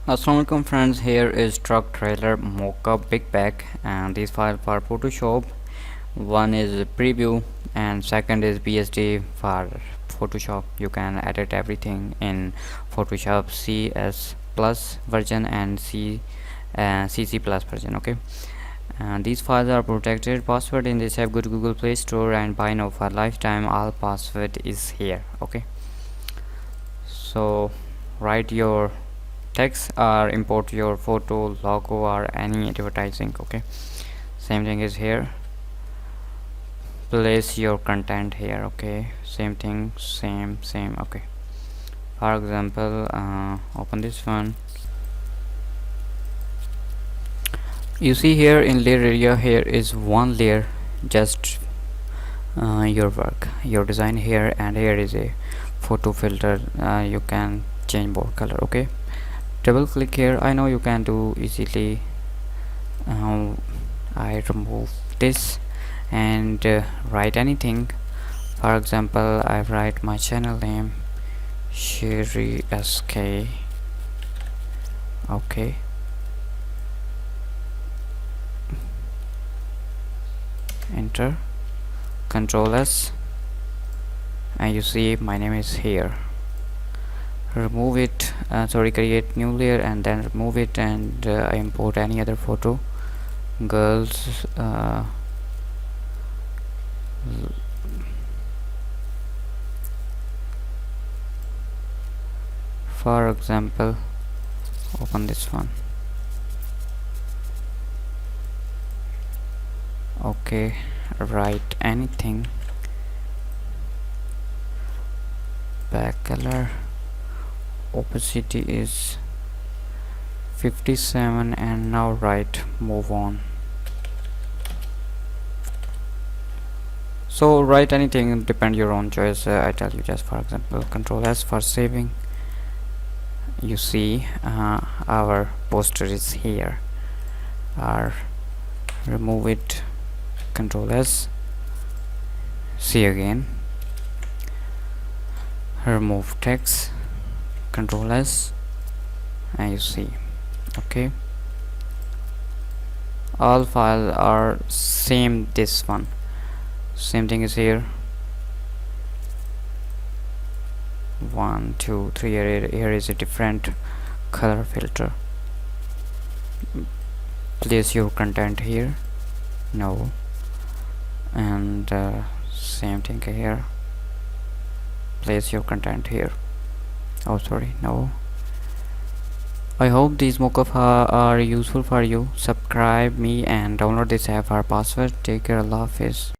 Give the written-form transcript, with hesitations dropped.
Assalamualaikum friends, here is truck trailer mockup big pack, and these files for Photoshop. One is preview and second is PSD for Photoshop. You can edit everything in Photoshop CS plus version and CC plus version. Okay, and these files are protected. Password in this app, go to Google Play Store and buy now for lifetime. All password is here. Okay, so write your text or import your photo, logo or any advertising. Okay, same thing is here. Place your content here. Okay, same thing, same. Okay, for example, open this one. You see here in layer area, here is one layer, just your work, your design here, and here is a photo filter. You can change both color. Okay, double click here. I know you can do easily. I remove this and write anything. For example, I write my channel name Sheri SK. Okay, enter, Control S, and you see my name is here. Remove it, create new layer and then remove it, and I import any other photo, girls, for example, open this one. Okay, write anything, back color, opacity is 57, and now write move on. So write anything, depend your own choice. I tell you, just for example, Control S for saving. You see our poster is here. Or remove it, Control S, see again, remove text, Control S, and you see. Okay, all files are same. This one, same thing is here. 1 2 3. Here is a different color filter. Place your content here. No, and same thing here. Place your content here. Oh, sorry, no. I hope these mockups are useful for you. Subscribe me and download this app for password. Take care. Allah Hafiz.